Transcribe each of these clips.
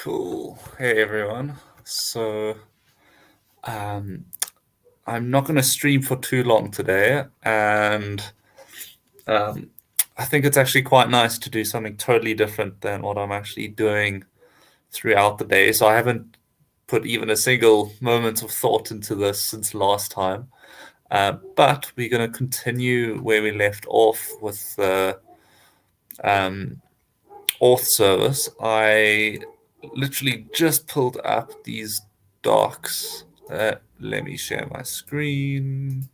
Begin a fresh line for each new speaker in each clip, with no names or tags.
Cool. Hey everyone. So, um, I'm not going to stream for too long today, and um, I think it's actually quite nice to do something totally different than what I'm actually doing throughout the day. So I haven't put even a single moment of thought into this since last time. But we're going to continue where we left off with the um, auth service. I literally just pulled up these docs. Let me share my screen.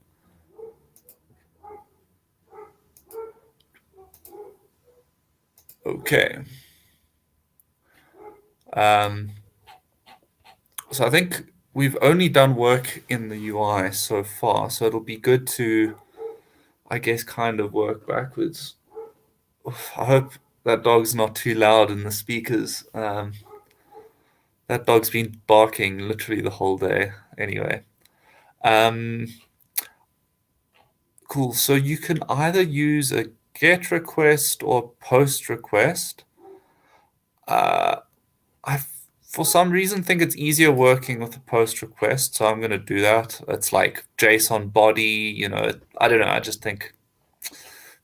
Okay. Um, so I think we've only done work in the UI so far, so it'll be good to, I guess, kind of work backwards. Oof, I hope that dog's not too loud in the speakers. That dog's been barking literally the whole day. Anyway. Um, Cool. So you can either use a GET request or POST request. Uh, I, for some reason, think it's easier working with a POST request, so I'm going to do that. It's like JSON body, I don't know. I just think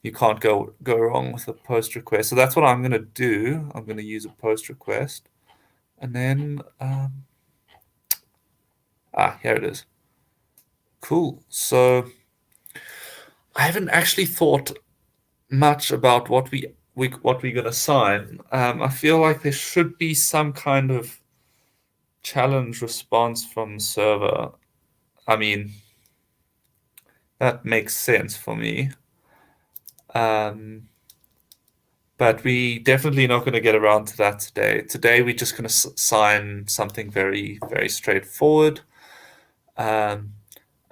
you can't go wrong with a POST request. So that's what I'm going to do. I'm going to use a POST request, and then here it is. Cool. So I haven't actually thought much about what we're gonna sign. I feel like there should be some kind of challenge response from the server. I mean, that makes sense for me. Um, but we definitely not going to get around to that today. Today we're just going to sign something very, very straightforward. Um,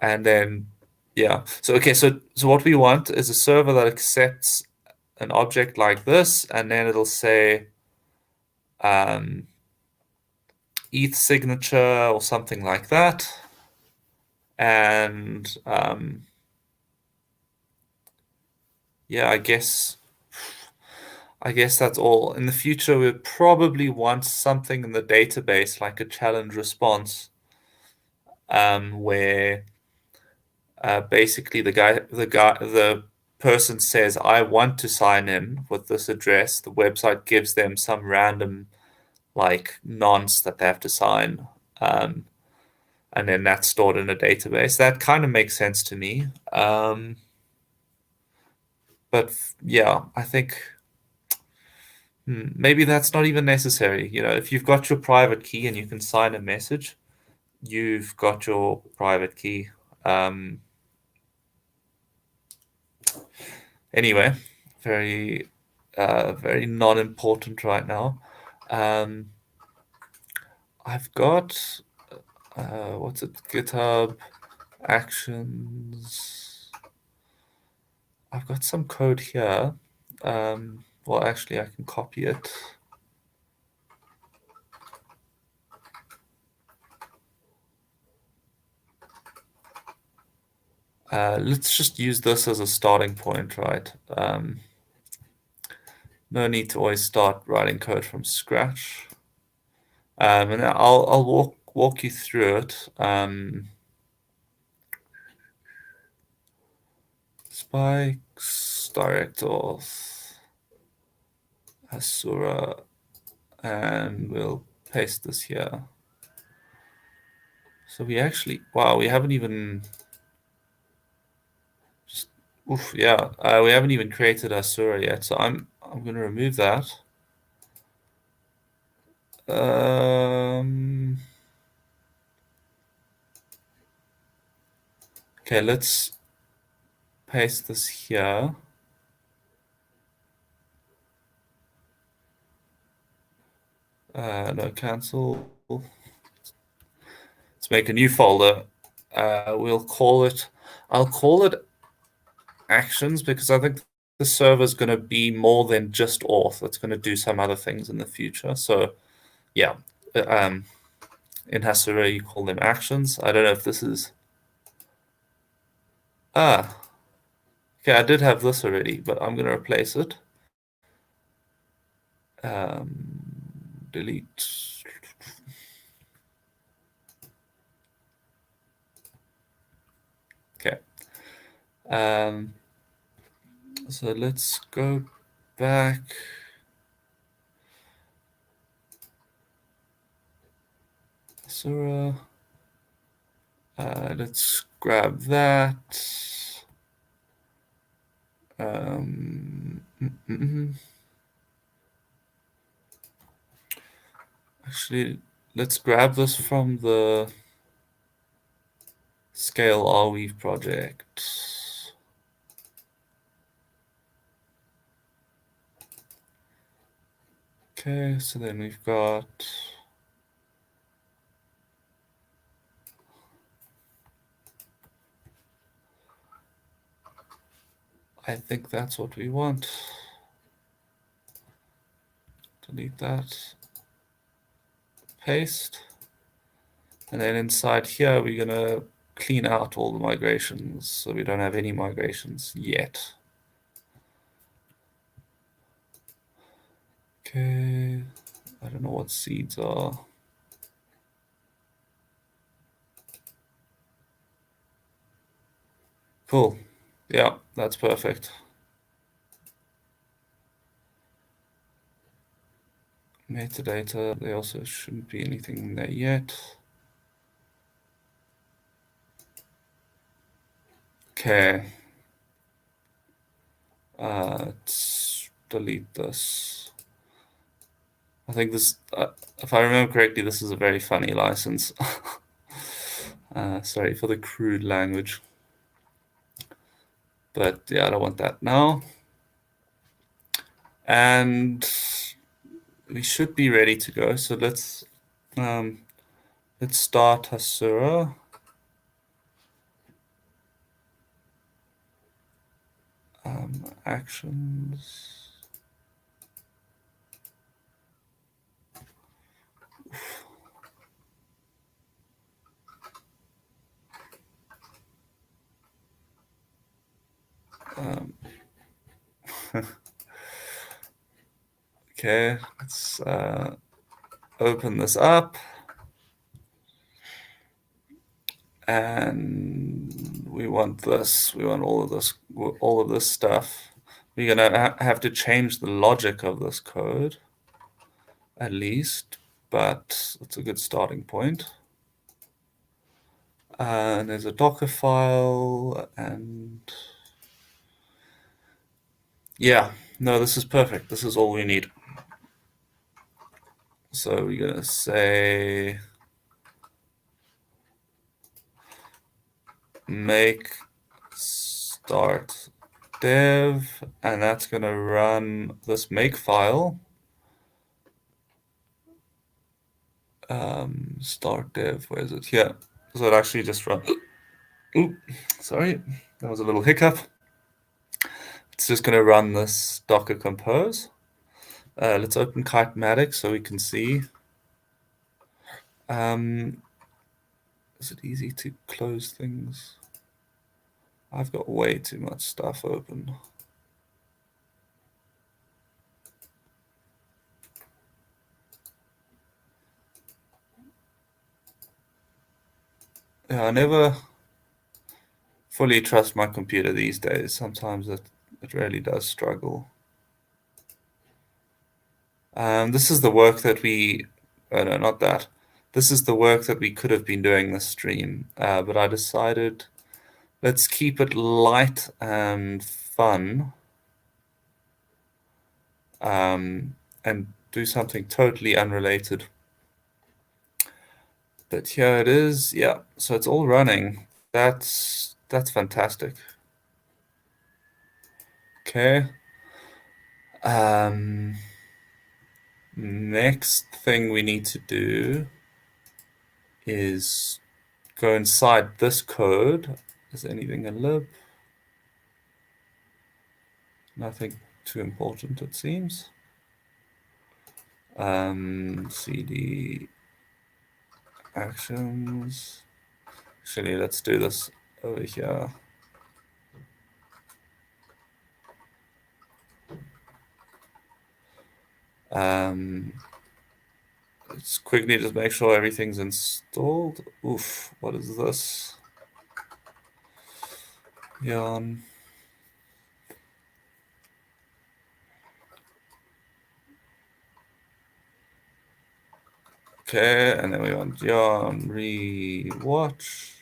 and then, yeah. So okay, so what we want is a server that accepts an object like this, and then it'll say um, ETH signature or something like that. And yeah, I guess that's all. In the future, we'll probably want something in the database like a challenge response, where basically the person says, "I want to sign in with this address." The website gives them some random like nonce that they have to sign. Um, and then that's stored in a database. That kind of makes sense to me. But yeah, I think maybe that's not even necessary. If you've got your private key and you can sign a message, you've got your private key. Um, anyway, very, very non-important right now. Um, I've got what's it? GitHub Actions. I've got some code here. Well, actually, I can copy it. Let's just use this as a starting point, right? No need to always start writing code from scratch. And I'll walk you through it. Spikes, direct auth, hasura, and we'll paste this here. So wow, we haven't even yeah, we haven't even created hasura yet. So I'm gonna remove that. Okay, let's paste this here. No, cancel. Let's make a new folder. I'll call it actions because I think the server is going to be more than just auth. It's going to do some other things in the future. So yeah, in Hasura you call them actions. I don't know if this is okay. I did have this already, but I'm going to replace it. delete. Okay. So let's go back. Hasura. Let's grab that. Actually, let's grab this from the Scale Arweave project. Okay, so then we've got I think that's what we want. Delete that. Paste. And then inside here, we're going to clean out all the migrations. So we don't have any migrations yet. Okay. I don't know what seeds are. Cool. Yeah, that's perfect. Metadata, there also shouldn't be anything there yet. Okay. Let's delete this. I think this, if I remember correctly, this is a very funny license. Sorry for the crude language. But yeah, I don't want that now. And we should be ready to go. So let's start Hasura. Actions. Okay, let's open this up. And we want this. We want all of this stuff. We're gonna have to change the logic of this code, at least, but it's a good starting point. And there's a Docker file, and yeah, no, this is perfect. This is all we need. So we're gonna say make start dev, and that's gonna run this make file. Start dev, where is it? Here. So it actually just run. Oop, sorry, that was a little hiccup. It's just going to run this Docker compose. Let's open Kitematic so we can see. Is it easy to close things? I've got way too much stuff open. Yeah, I never fully trust my computer these days. Sometimes it really does struggle. This is the work that we, oh no, not that. This is the work that we could have been doing this stream, but I decided let's keep it light and fun, and do something totally unrelated. But here it is. Yeah, so it's all running. That's fantastic. Okay. Next thing we need to do is go inside this code. Is there anything in lib? Nothing too important, it seems. CD actions. Actually, let's do this over here. let's quickly just make sure everything's installed. Oof, what is this? Yarn. Okay, and then we want yarn rewatch.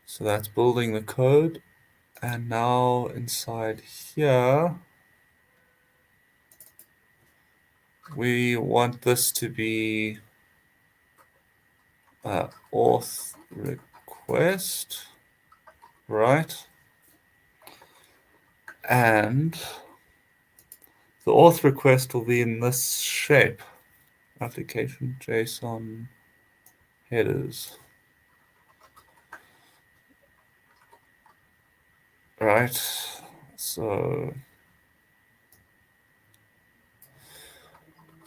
So that's building the code. And now inside here, we want this to be auth request, right? And the auth request will be in this shape, application JSON headers, right? So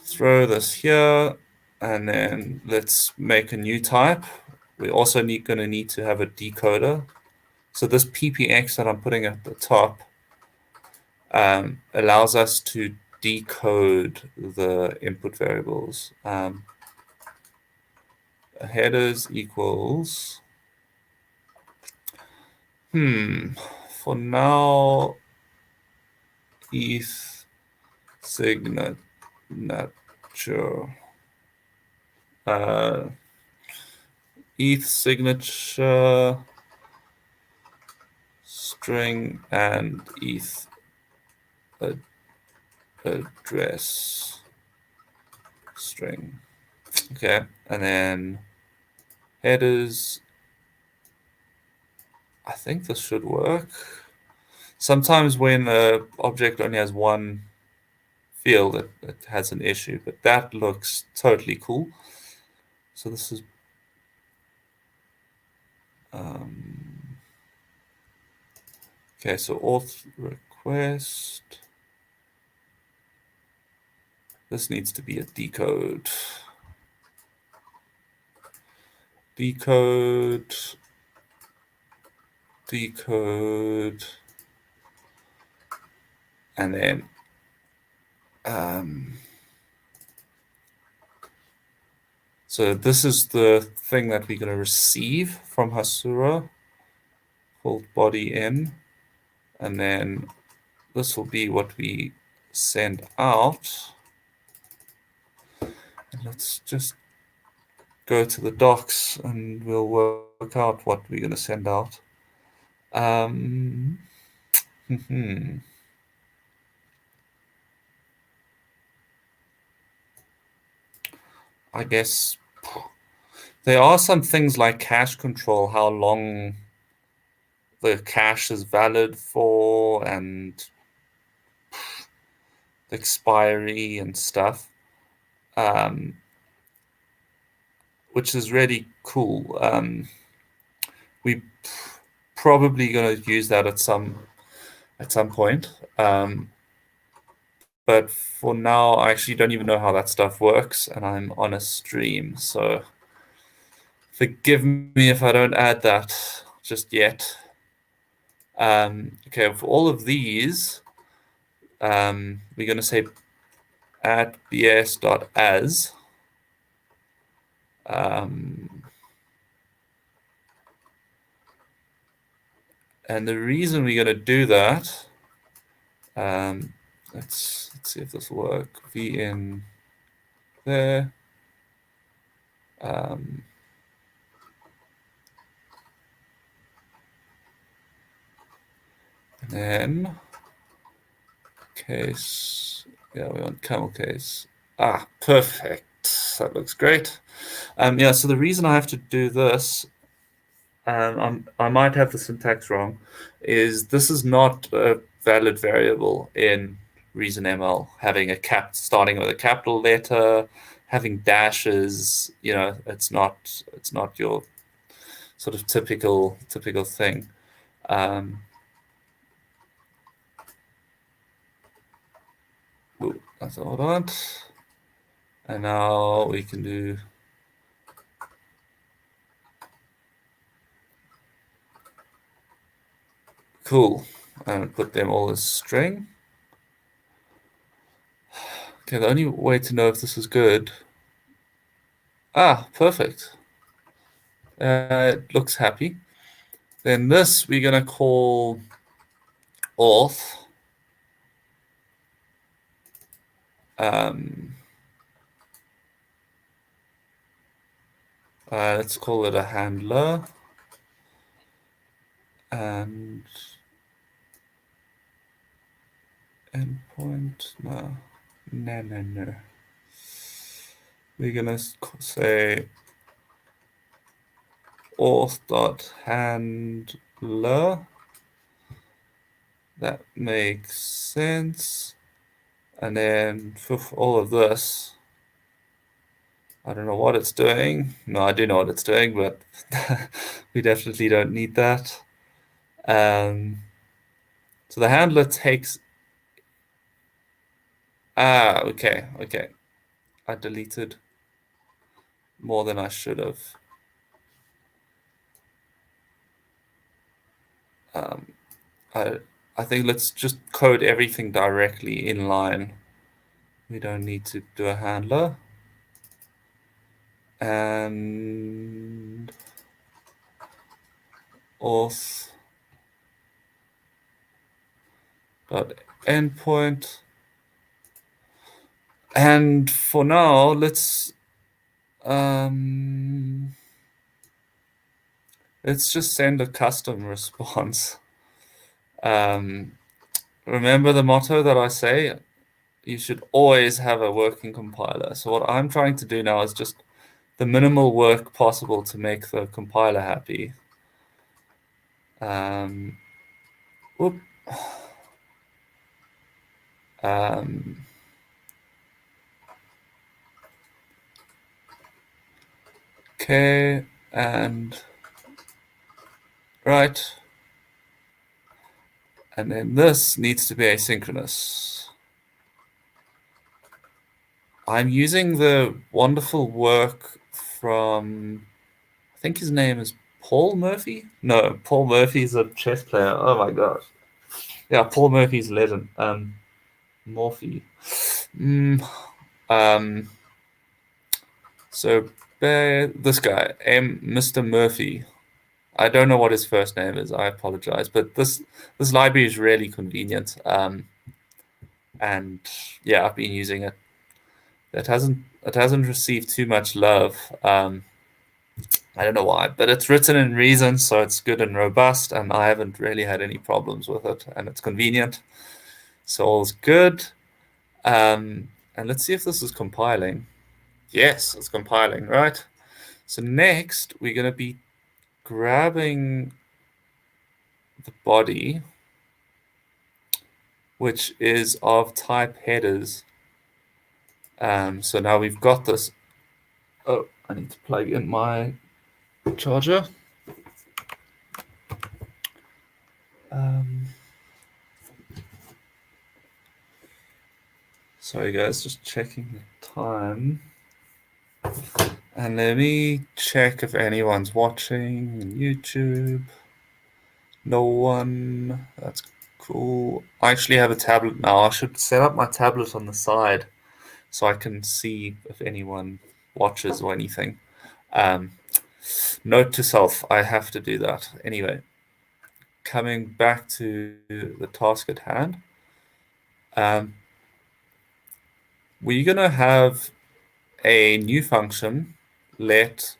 throw this here, and then let's make a new type. We also going to need to have a decoder. So this PPX that I'm putting at the top allows us to decode the input variables. Headers equals, for now, ETH signature, ETH signature string and ETH address string. Okay, and then headers. I think this should work. Sometimes when an object only has one field, it has an issue, but that looks totally cool. So this is okay, so auth request. This needs to be a decode. Decode. And then so this is the thing that we're going to receive from Hasura, called body in, and then this will be what we send out. And let's just go to the docs and we'll work out what we're going to send out. I guess there are some things like cache control, how long the cache is valid for, and the expiry and stuff, which is really cool. We probably going to use that at some point. But for now, I actually don't even know how that stuff works, and I'm on a stream, so forgive me if I don't add that just yet. Okay, for all of these, we're going to say at bs.as. And the reason we're going to do that, let's see if this will work. V in there. And then case, yeah, we want camel case. Ah, perfect. That looks great. Yeah, so the reason I have to do this, I might have the syntax wrong, is this is not a valid variable in ReasonML, having a cap starting with a capital letter, having dashes, it's not your sort of typical thing. That's all I want. And now we can do cool, and put them all as string. Okay, the only way to know if this is good. Ah, perfect. It looks happy. Then this we're gonna call auth. Um, let's call it a handler. And endpoint, no. No. We're gonna say auth.handler. That makes sense. And then for all of this, I don't know what it's doing. No, I do know what it's doing, but we definitely don't need that. So the handler takes. Ah, okay. I deleted more than I should have. Um, I I think let's just code everything directly in line. We don't need to do a handler. And auth dot endpoint. And for now, um, let's just send a custom response. Remember the motto that I say, you should always have a working compiler. So what I'm trying to do now is just the minimal work possible to make the compiler happy. Whoop. Okay, and right. And then this needs to be asynchronous. I'm using the wonderful work from, I think his name is Paul Murphy? No, Paul Murphy's a chess player. Oh my gosh. Yeah, Paul Murphy's a legend. Morphe. Mm, um, so this guy, Mr. Murphy. I don't know what his first name is. I apologize, but this library is really convenient. And yeah, I've been using it. It hasn't received too much love. I don't know why, but it's written in Reason, so it's good and robust, and I haven't really had any problems with it, and it's convenient, so all's good. And let's see if this is compiling. Yes, it's compiling, right? So next, we're going to be grabbing the body, which is of type headers. So now we've got this. Oh, I need to plug in my charger. Sorry guys, just checking the time. And let me check if anyone's watching on YouTube. No one. That's cool. I actually have a tablet now. I should set up my tablet on the side so I can see if anyone watches or anything. Note to self, I have to do that. Anyway, coming back to the task at hand. We're going to have a new function, let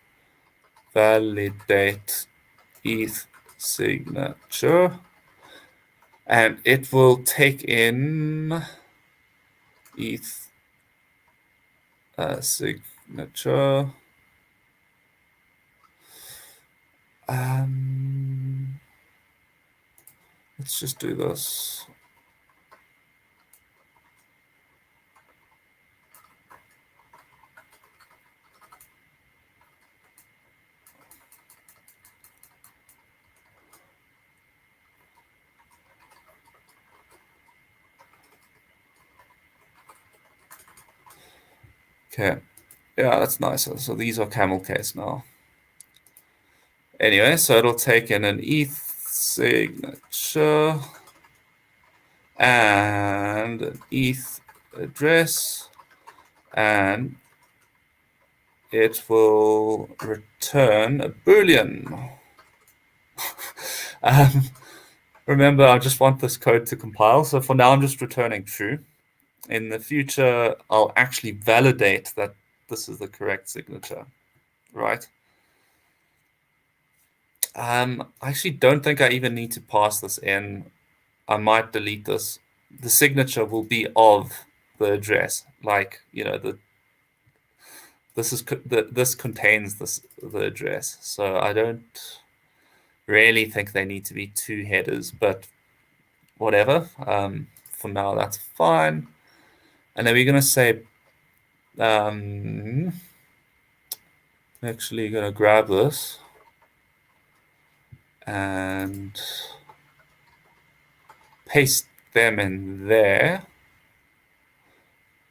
validate ETH signature, and it will take in ETH signature. Let's just do this. Okay, yeah, that's nice. So these are camel case now. Anyway, so it'll take in an ETH signature and an ETH address. and it will return a Boolean. Remember, I just want this code to compile. So for now, I'm just returning true. In the future, I'll actually validate that this is the correct signature, right? I actually don't think I even need to pass this in. I might delete this. The signature will be of the address, like, this contains the address. So I don't really think they need to be two headers, but whatever. For now, that's fine. And then we're going to say, actually going to grab this and paste them in there.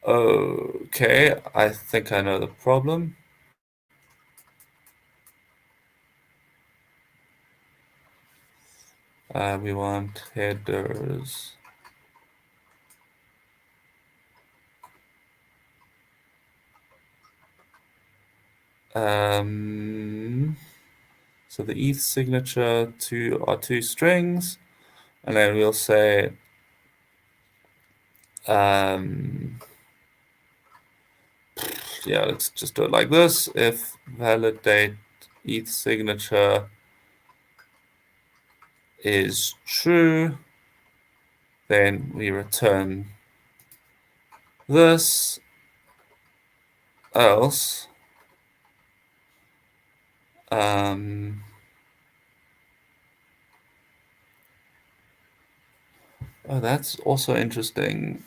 Okay, I think I know the problem. We want headers. So the ETH signature are two strings, and then we'll say yeah, let's just do it like this. If validate ETH signature is true, then we return this, else oh, that's also interesting.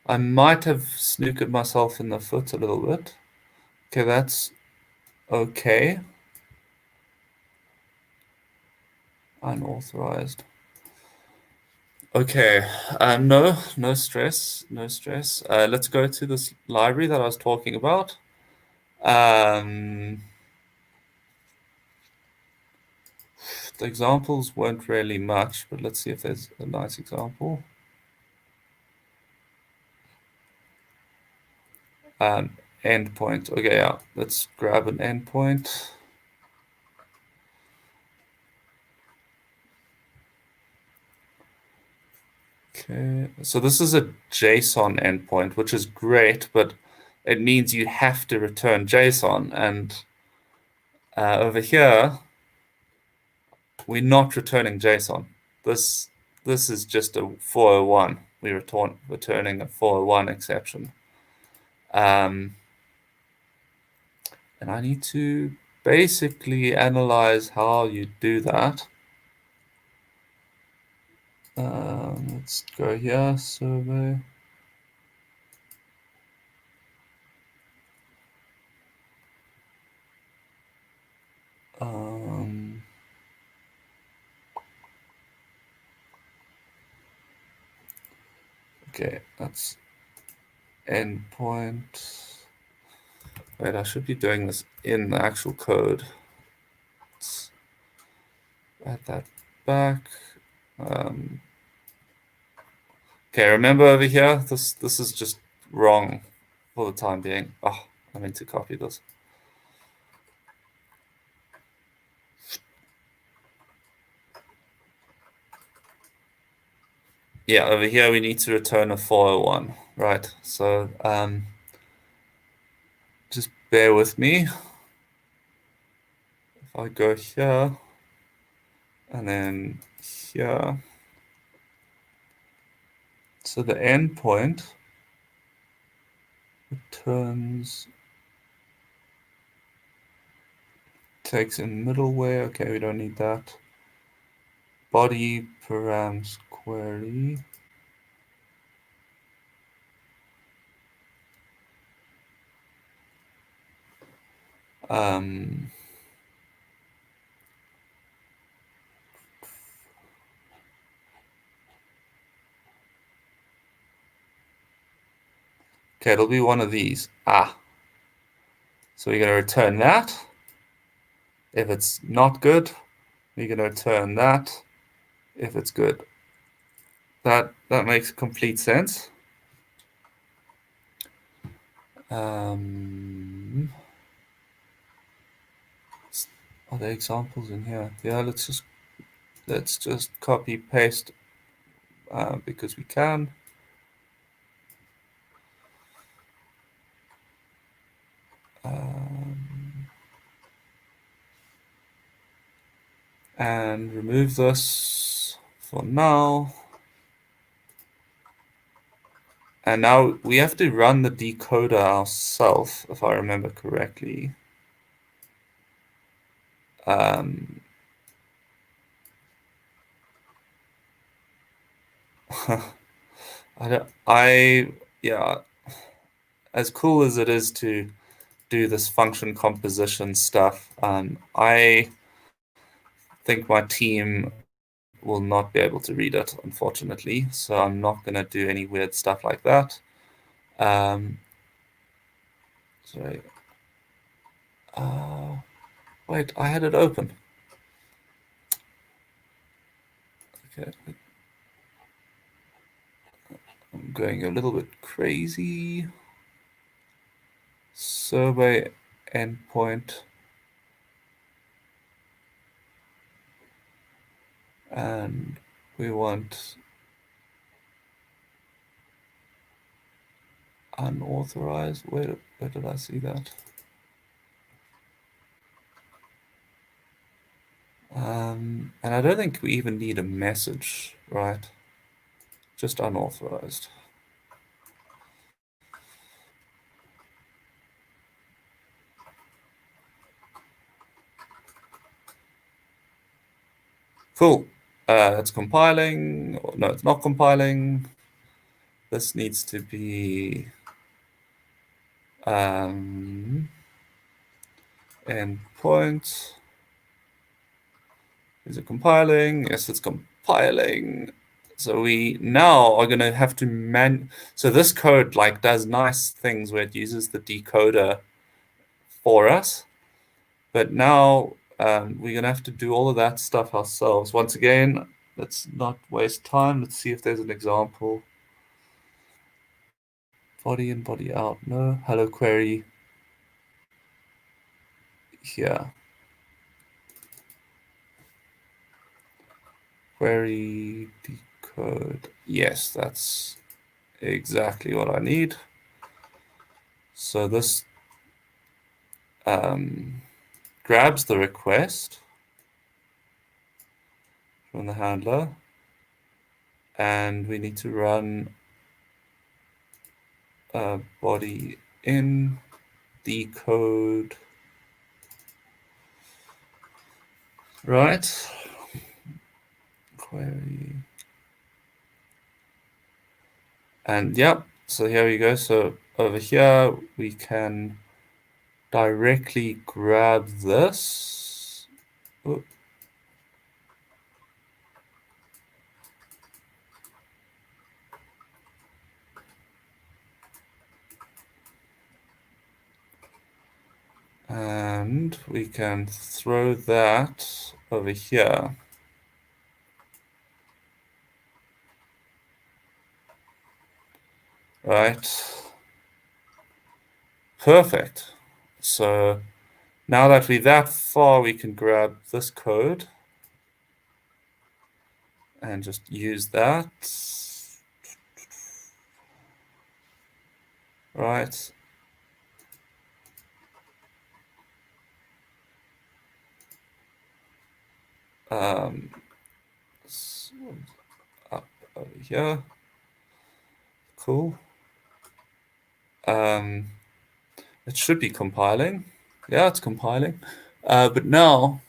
I might have snooked myself in the foot a little bit. Okay, that's okay. Unauthorized. Okay, no stress, no stress. Let's go to this library that I was talking about. The examples weren't really much, but let's see if there's a nice example. Endpoint. Okay, yeah, let's grab an endpoint. Okay, so this is a JSON endpoint, which is great, but it means you have to return JSON. And over here, we're not returning JSON. This is just a 401. We're returning a 401 exception. And I need to basically analyze how you do that. Let's go here, survey. Okay, that's endpoint. Wait, I should be doing this in the actual code. Let's add that back. Okay, remember over here, this is just wrong for the time being. Oh, I meant to copy this. Yeah, over here we need to return a 401, right? So just bear with me. If I go here and then here, so the endpoint returns, takes in middleware. Okay, we don't need that. Body params query. Okay, it'll be one of these. So we're going to return that. If it's not good, we're going to return that if it's good. That makes complete sense. Um, are there examples in here? Yeah, let's just copy paste because we can. And remove this for now. And now we have to run the decoder ourselves, if I remember correctly. Um, yeah, as cool as it is to do this function composition stuff, I think my team will not be able to read it, unfortunately. So I'm not going to do any weird stuff like that. Sorry. Wait, I had it open. Okay, I'm going a little bit crazy. Survey endpoint. And we want unauthorized. Where did I see that? And I don't think we even need a message, right? Just unauthorized. Cool. It's compiling. No, it's not compiling. This needs to be endpoint. Is it compiling? Yes, it's compiling. So we now are going to have to so this code like does nice things where it uses the decoder for us. But now we're going to have to do all of that stuff ourselves. Once again, let's not waste time. Let's see if there's an example. Body in, body out. No. Hello query. Here. Query decode. Yes, that's exactly what I need. So this grabs the request from the handler, and we need to run body in decode, right? Query. And yep, so here we go. So over here, we can directly grab this. Oop. And we can throw that over here. Right. Perfect. So now that we're that far, we can grab this code and just use that. Right. Up over here. Cool. It should be compiling. Yeah, it's compiling. But now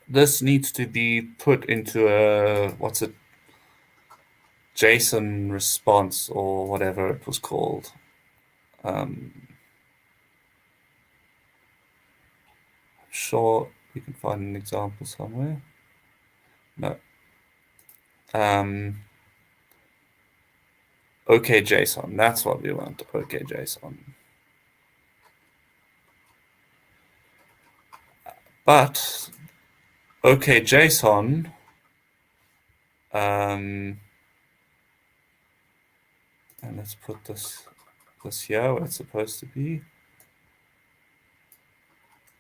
this needs to be put into a, what's it? JSON response or whatever it was called. Sure, we can find an example somewhere. No. OK JSON. That's what we want. OK JSON. But OK JSON and let's put this this here where it's supposed to be.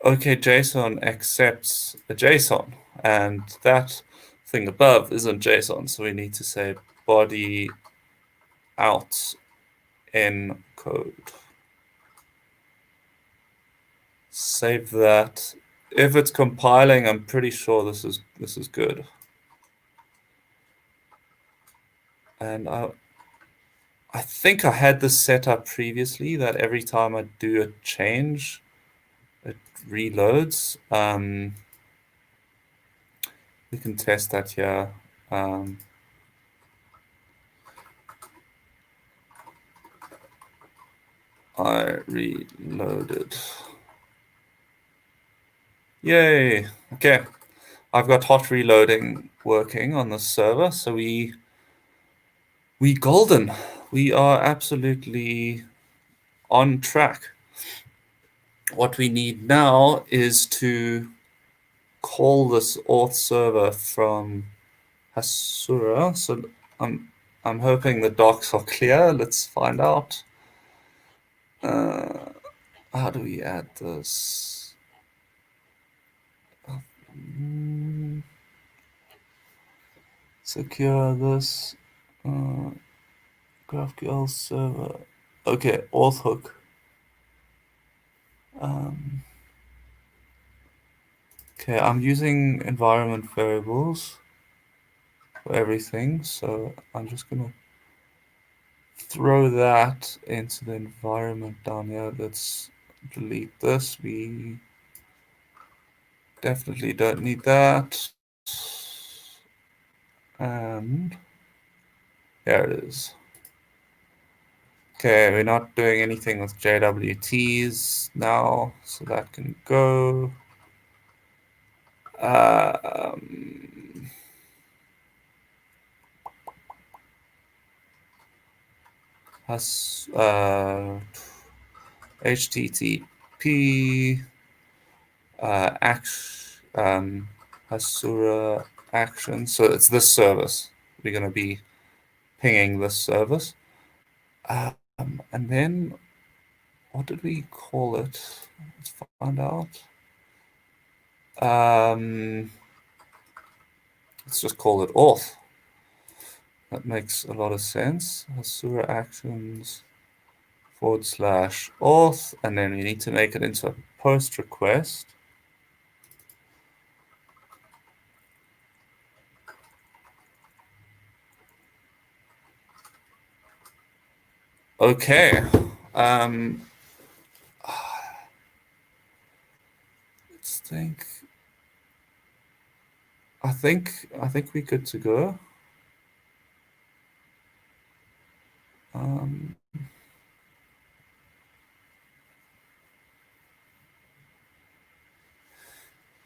Okay, JSON accepts a JSON, and that thing above isn't JSON, so we need to say body out in code. Save that. If it's compiling, I'm pretty sure this is good. And I think I had this set up previously that every time I do a change, it reloads. We can test that here. I reloaded. Yay. Okay. I've got hot reloading working on the server, so we golden. We are absolutely on track. What we need now is to call this auth server from hasura. So I'm hoping the docs are clear. Let's find out. How do we add this? Secure this. GraphQL server. Okay, auth hook. Okay, I'm using environment variables for everything, so I'm just gonna throw that into the environment down here. Let's delete this. We definitely don't need that. And there it is. Okay, we're not doing anything with JWTs now, so that can go. Has HTTP hasura action. So it's this service. We're going to be pinging this service. And then what did we call it? Let's find out. Let's just call it auth. That makes a lot of sense. Hasura actions / auth, and then we need to make it into a post request. Okay. Let's think. I think we're good to go.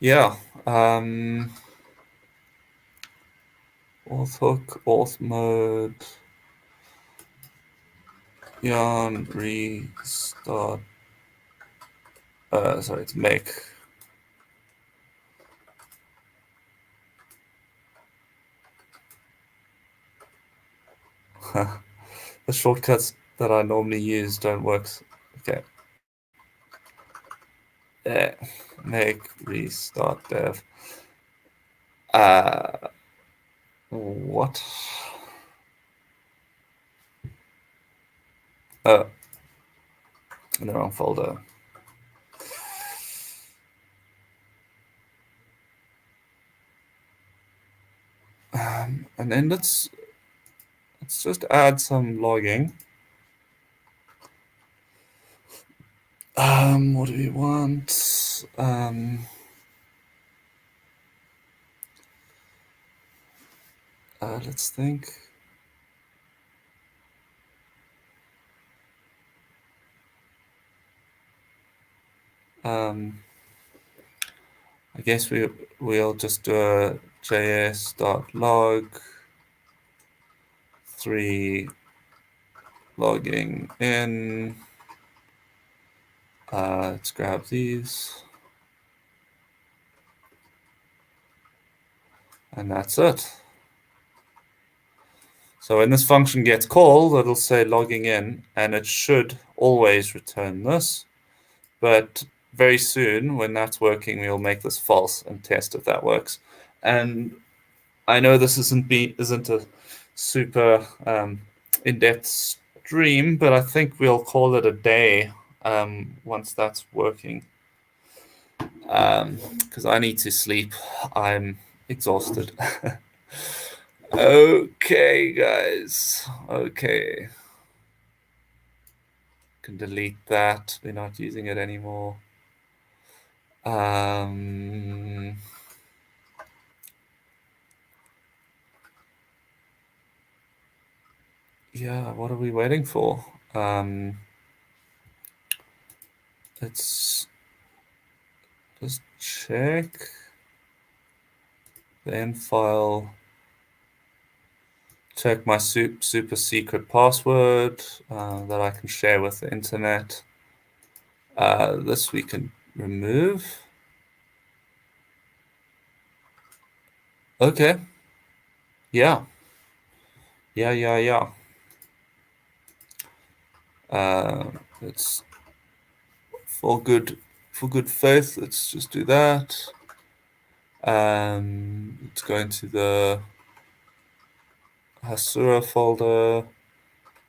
Yeah. Auth hook, auth mode, yarn restart. Sorry, to make. The shortcuts that I normally use don't work. Okay. Make restart dev. What? Oh, in the wrong folder. And then let's just add some logging. What do we want? Let's think. I guess we'll just do a js.log 3 logging in. Let's grab these. And that's it. So when this function gets called, it'll say logging in, and it should always return this. But very soon, when that's working, we'll make this false and test if that works. And I know this isn't a super in-depth stream, but I think we'll call it a day once that's working. Because I need to sleep. I'm exhausted. Okay, guys. Okay. Can delete that. We're not using it anymore. Yeah, what are we waiting for? Let's just check the end file. Check my super secret password that I can share with the internet. This we can remove. Okay. Yeah. Yeah. It's for good faith. Let's just do that. Let's go into the hasura folder.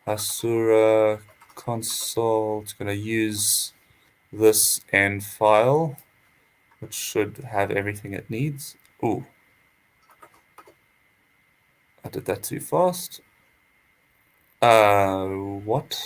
Hasura console. It's going to use this end file, which should have everything it needs. Ooh, I did that too fast. What?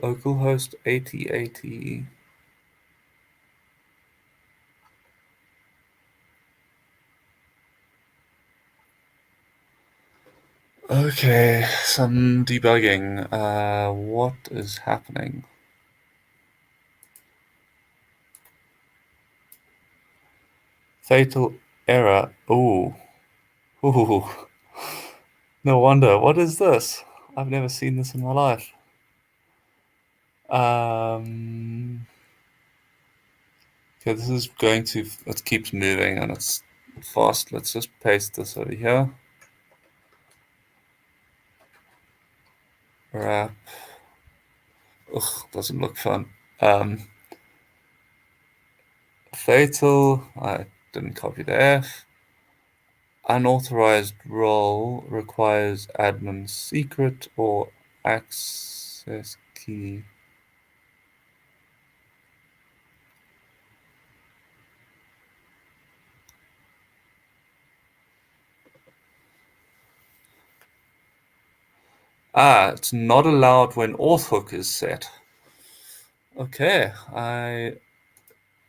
Localhost 8080. Okay, some debugging. What is happening? Fatal error. Ooh. Ooh. No wonder. What is this? I've never seen this in my life. Okay, this is going to, it keeps moving and it's fast. Let's just paste this over here. Wrap. Ugh, doesn't look fun. Fatal. I didn't copy the F. Unauthorized role requires admin secret or access key. It's not allowed when auth hook is set. Okay, I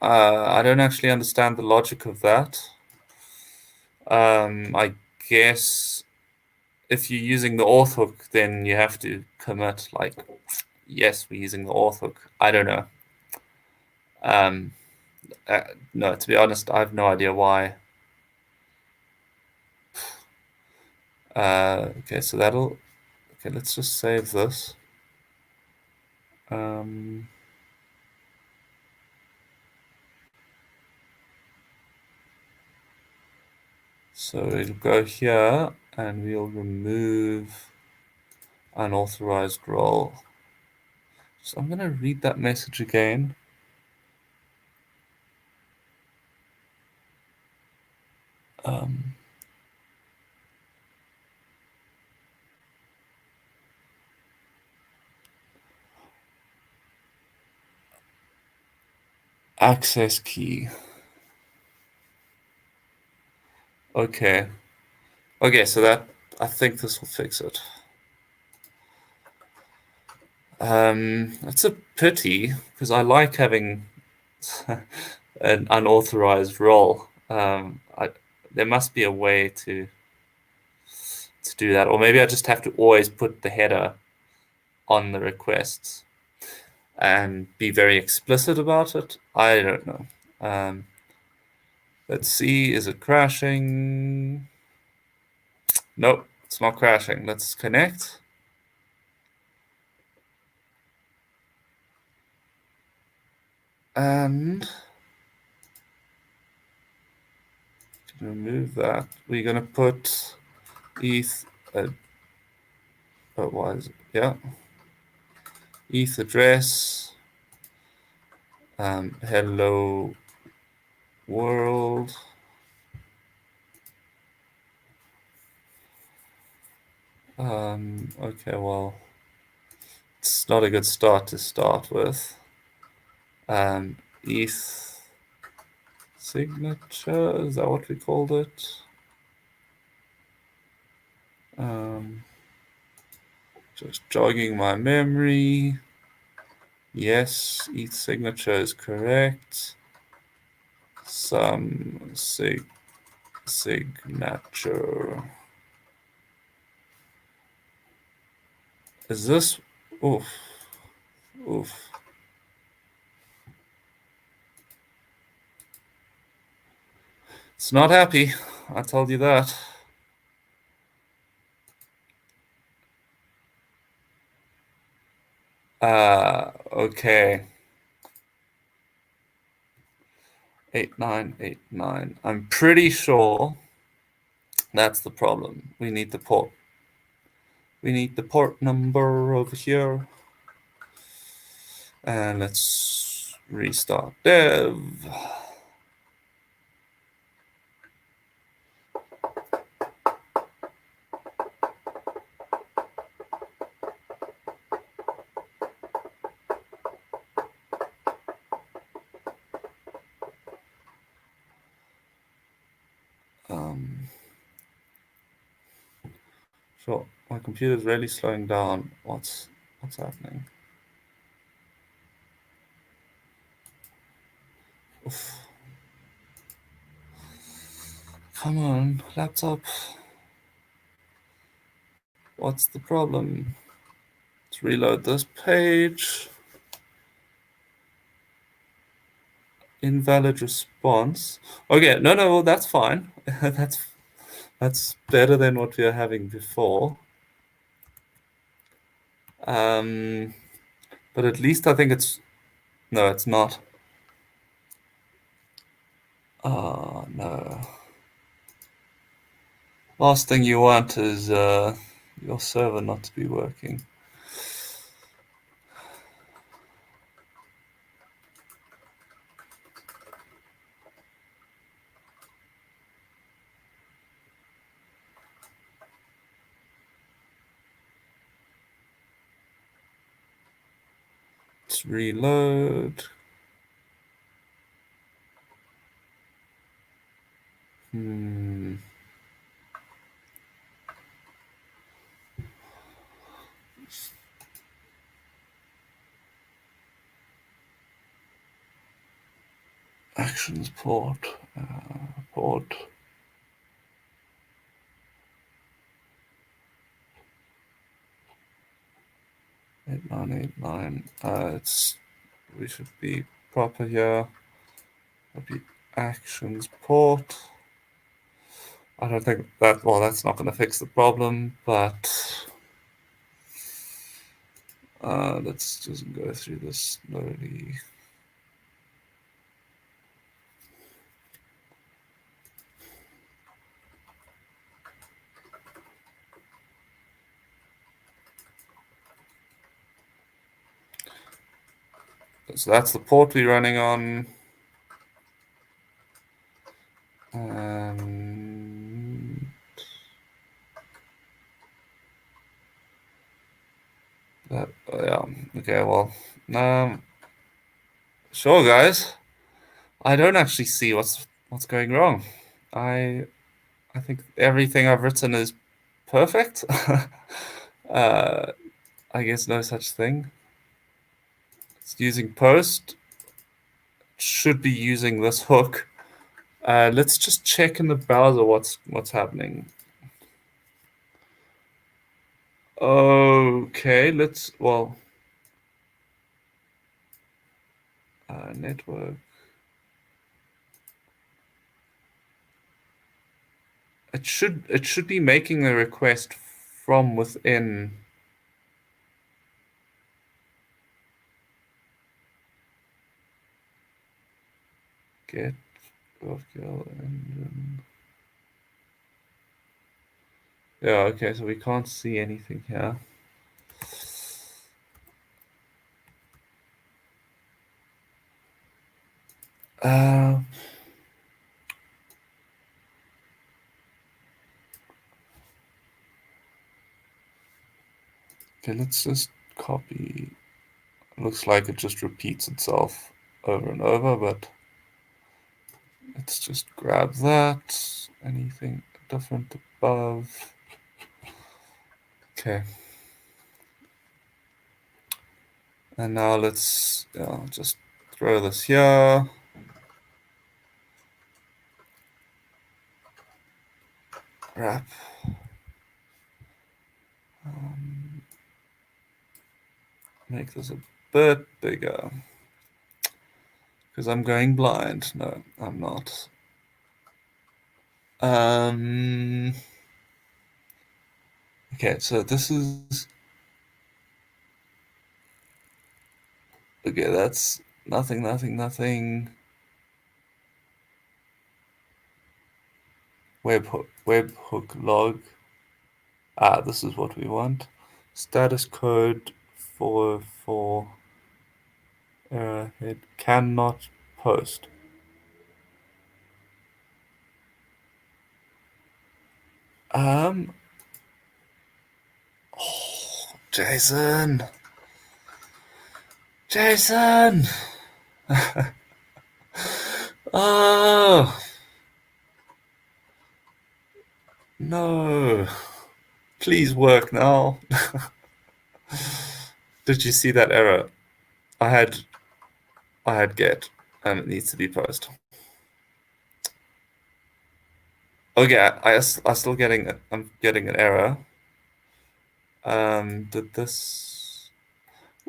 don't actually understand the logic of that. I guess if you're using the auth hook, then you have to commit like, yes, we're using the auth hook. I don't know. Um, no, to be honest, I have no idea why. Okay, so that'll. Okay, let's just save this. So it'll go here, and we'll remove unauthorized role. So I'm going to read that message again. Access key. Okay. Okay, so that, I think this will fix it. It's a pity because I like having an unauthorized role. There must be a way to do that, or maybe I just have to always put the header on the requests and be very explicit about it. I don't know. Let's see, is it crashing? Nope, it's not crashing. Let's connect. And to remove that, we're going to put ETH, what is it? Yeah. ETH address, hello world. Okay, well, it's not a good start to start with. ETH signature, is that what we called it? Just jogging my memory. Yes, ETH signature is correct. Some signature. Is this? Oof. Oof. It's not happy. I told you that. Okay. 8989. I'm pretty sure that's the problem. We need the port. We need the port number over here. And let's restart dev. Sure, my computer's really slowing down. What's happening? Oof. Come on, laptop. What's the problem? Let's reload this page. Invalid response. Okay, no, that's fine. that's better than what we were having before. But at least I think it's no, it's not. Oh no. Last thing you want is your server not to be working. Let's reload. Actions port. Port. 8989. We should be proper here. That'd be actions port. I don't think that, well, that's not going to fix the problem, but let's just go through this slowly. So that's the port we're running on. Yeah, okay, well, sure, guys. I don't actually see what's going wrong. I think everything I've written is perfect. I guess no such thing. It's using post. Should be using this hook. Let's just check in the browser what's happening. Okay, network it should be making a request from within. Get GraphQL engine. Yeah, okay, so we can't see anything here. Uh, okay, let's just copy. Looks like it just repeats itself over and over, but let's just grab that. Anything different above? Okay. And now let's just throw this here. Wrap. Make this a bit bigger. Because I'm going blind. No, I'm not. Okay, so this is okay. That's nothing, nothing, nothing. Webhook log. Ah, this is what we want. Status code for error head cannot post. Um, Jason, Jason. Oh no! Please work now. Did you see that error? I had I had get and it needs to be post. Okay, I still I'm getting an error. Did this?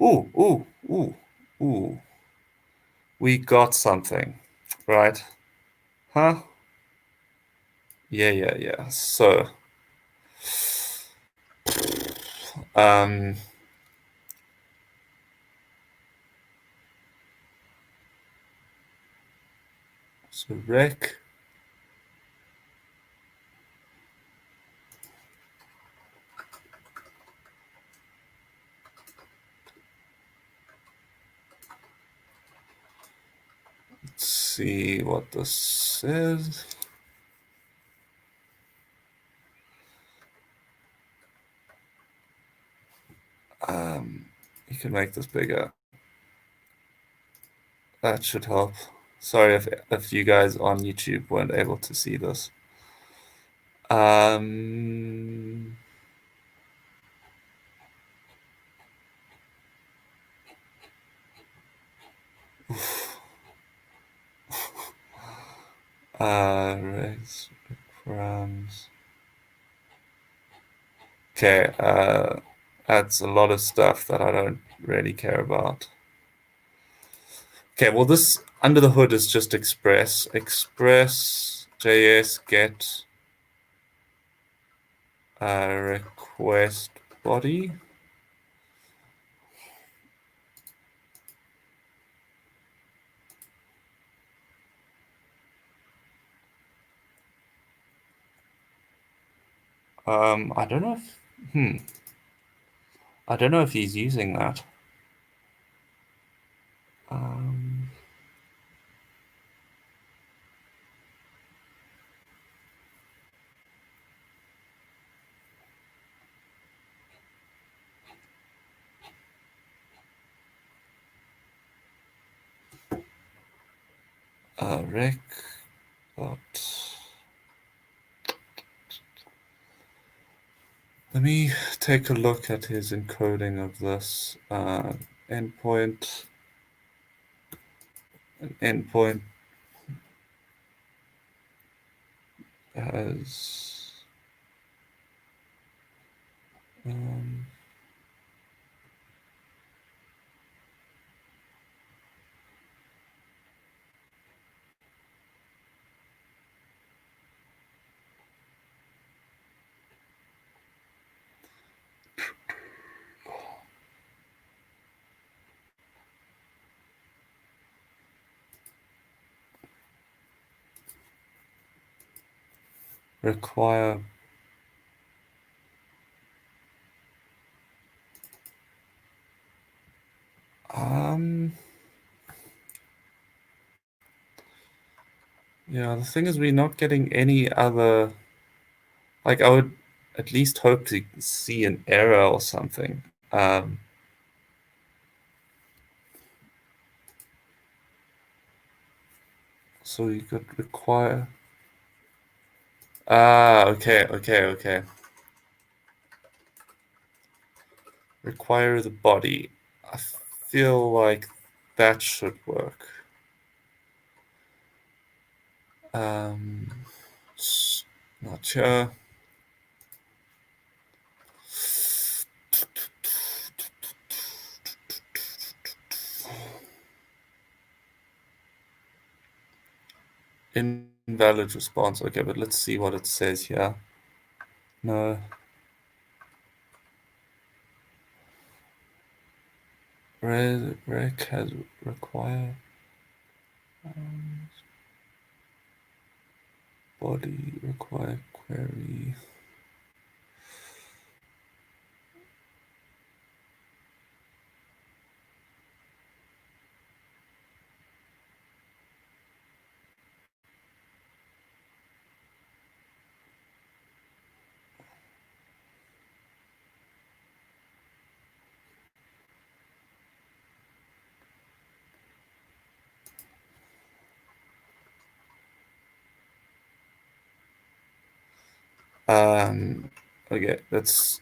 Ooh, ooh, ooh, ooh. We got something, right? Huh? Yeah, yeah, yeah. Um, so rec. Let's see what this is. You can make this bigger. That should help. Sorry if you guys on YouTube weren't able to see this. Um, regs, grams. Okay, that's a lot of stuff that I don't really care about. Okay, well, this under the hood is just Express JS get request body. I don't know if I don't know if he's using that. Um, rec dot. Let me take a look at his encoding of this endpoint. An endpoint has um, require um yeah, the thing is we're not getting any other, like I would at least hope to see an error or something. So you could require okay. Require the body. I feel like that should work. Um, Not sure. Invalid response. Okay, but let's see what it says here. No. Rec has require body require query. Okay, let's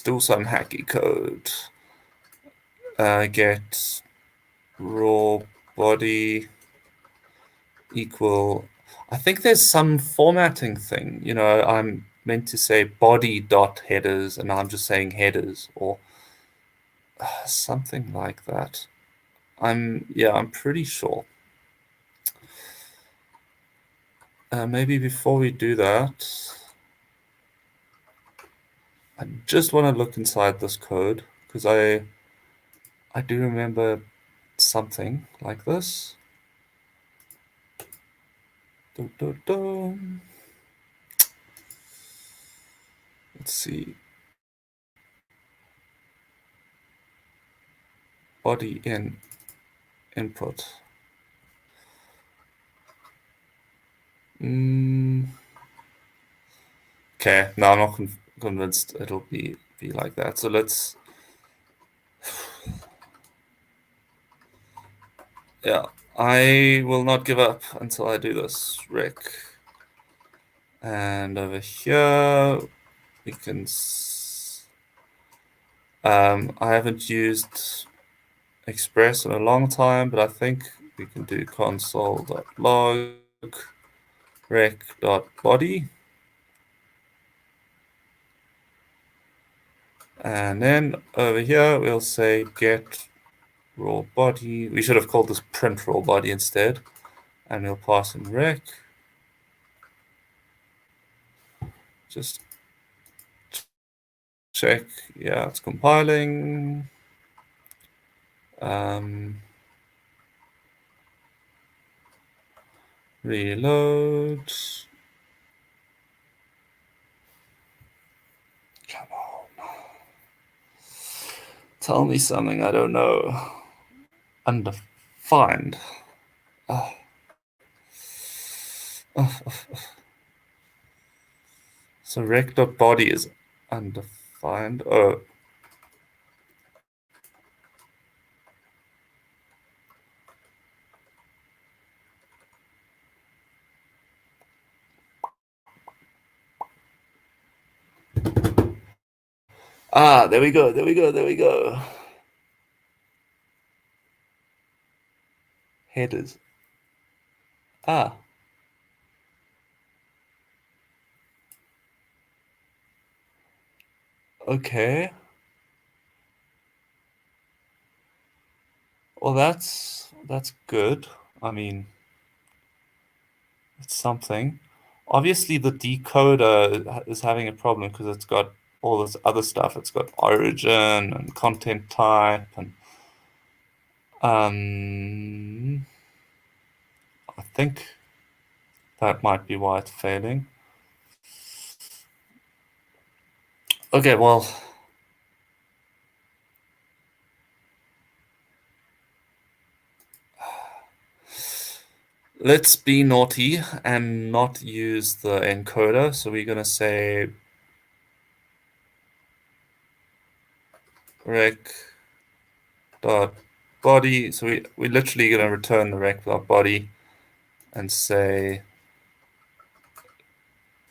do some hacky code. Get raw body equal. I think there's some formatting thing. I'm meant to say body dot headers, and I'm just saying headers or something like that. I'm pretty sure. Maybe before we do that, I just want to look inside this code because I do remember something like this. Dun, dun, dun. Let's see. Body in input. Mm, okay, no, I'm not convinced it'll be like that. So yeah, I will not give up until I do this, Rick. And over here, we can. I haven't used Express in a long time, but I think we can do console.log rec.body. And then over here, we'll say get raw body. We should have called this print raw body instead. And we'll pass in rec. Just check. Yeah, it's compiling. Reload. Come on. Tell me something I don't know. Undefined. Oh. So rec.body is undefined. Oh. Ah, there we go. There we go. Headers. Ah, okay. Well, that's good. I mean, it's something. Obviously, the decoder is having a problem because it's got all this other stuff. It's got origin and content type, and I think that might be why it's failing. Okay, well, let's be naughty and not use the encoder. So we're gonna say rec dot body. So we're literally gonna return the rec dot body and say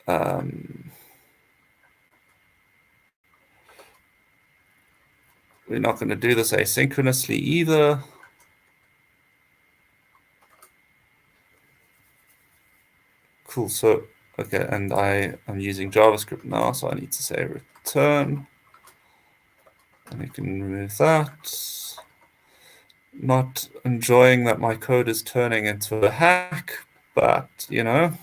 um, we're not gonna do this asynchronously either. Cool. So okay, and I'm using JavaScript now, so I need to say return, and we can remove that. Not enjoying that my code is turning into a hack, but you know,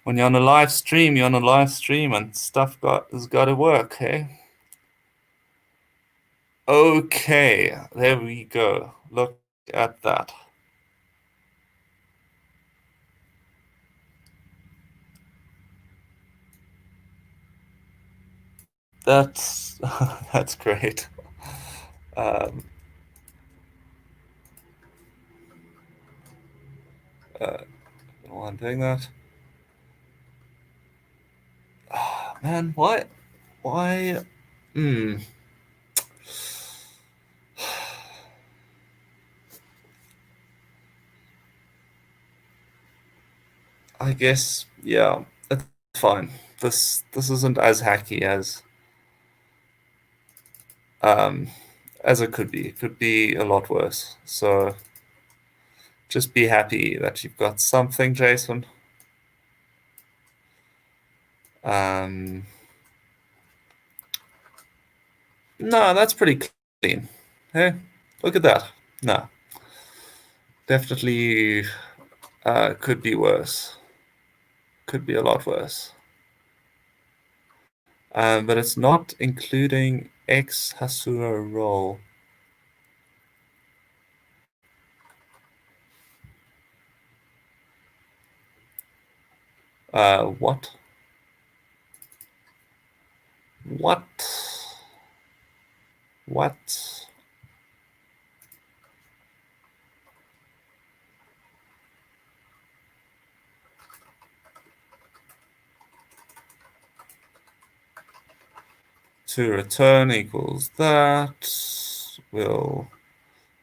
when you're on a live stream, you're on a live stream, and stuff has got to work, hey? Okay, there we go. Look at that. That's that's great. Um, while I'm doing that, man, why, why? Hmm. I guess, yeah, it's fine. This isn't as hacky um as it could be. It could be a lot worse. So just be happy that you've got something, Jason. Um, no, that's pretty clean. Hey, look at that. No, definitely could be worse. Could be a lot worse. But it's not including X hasura role. What? What? What? To return equals that. We'll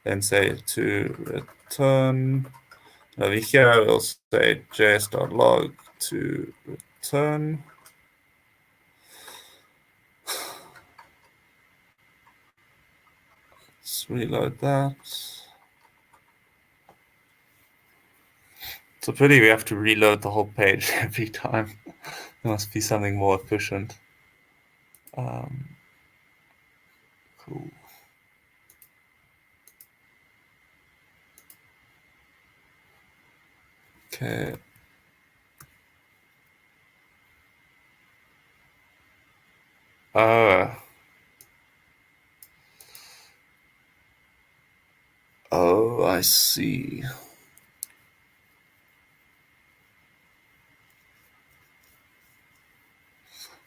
then say to return. Over here, we'll say js.log to return. Let's reload that. It's a pity we have to reload the whole page every time. There must be something more efficient. Cool. Okay. Uh, oh, I see.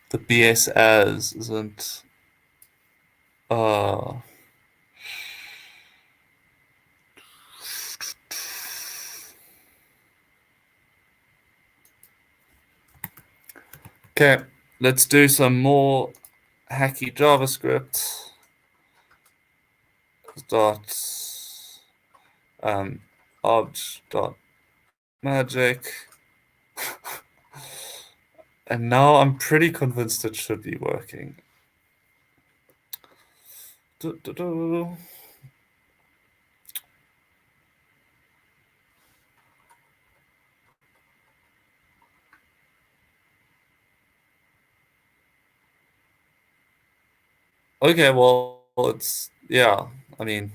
The BS as isn't. Uh, okay, let's do some more hacky JavaScript. Dot obj dot magic. And now I'm pretty convinced it should be working. Okay, well, it's, yeah, I mean,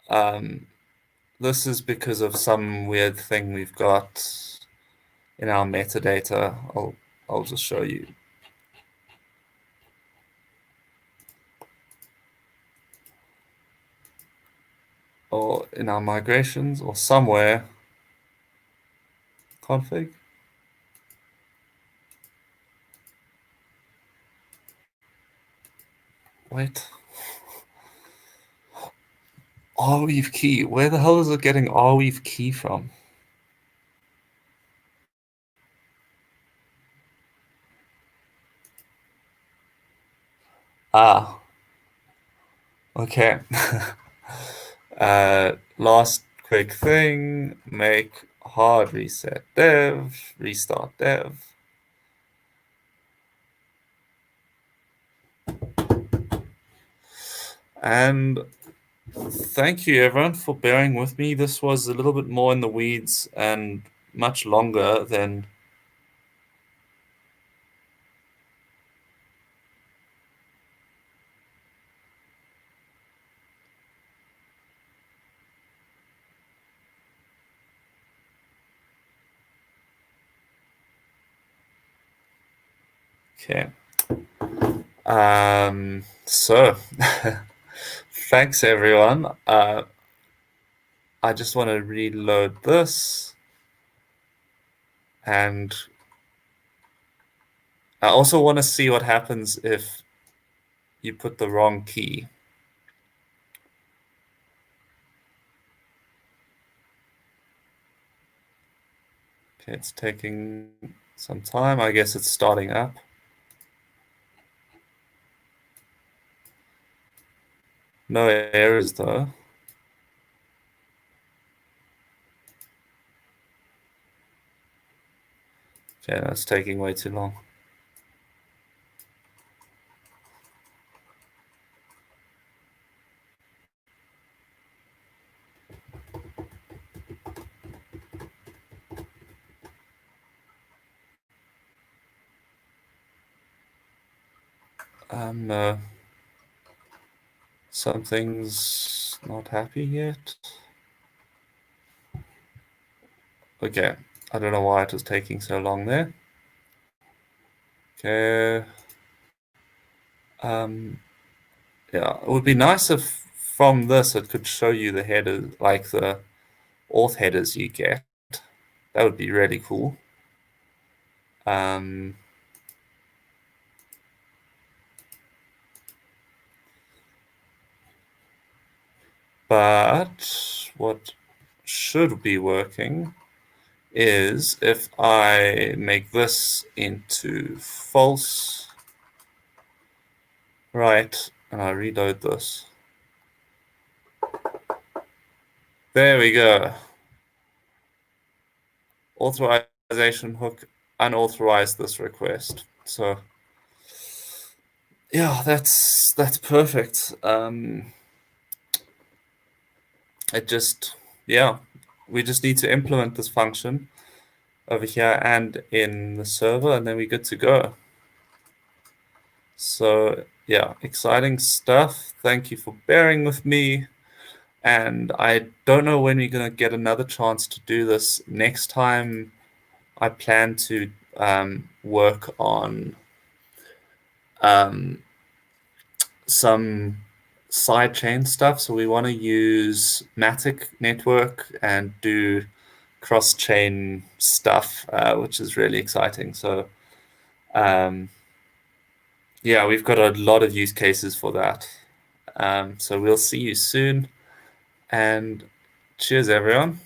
um, this is because of some weird thing we've got in our metadata. I'll just show you. Or in our migrations or somewhere. Config. Wait, Arweave key. Where the hell is it getting Arweave key from? Ah, okay. Last quick thing, make hard reset dev, restart dev. And thank you everyone for bearing with me. This was a little bit more in the weeds and much longer than. Okay. So thanks everyone. I just want to reload this, and I also want to see what happens if you put the wrong key. Okay, it's taking some time. I guess it's starting up. No errors though. Okay, that's taking way too long. No. Something's not happy yet. Okay, I don't know why it was taking so long there. Okay. Yeah, it would be nice if from this it could show you the headers, like the auth headers you get. That would be really cool. Um, but what should be working is if I make this into false, right, and I reload this. There we go. Authorization hook unauthorized this request. So yeah, that's perfect. It just yeah, we just need to implement this function over here and in the server, and then we're good to go. So yeah, exciting stuff. Thank you for bearing with me. And I don't know when we're gonna get another chance to do this. Next time I plan to work on um, some sidechain stuff. So we want to use Matic network and do cross-chain stuff, which is really exciting. So um, yeah, we've got a lot of use cases for that. So we'll see you soon, and cheers, everyone.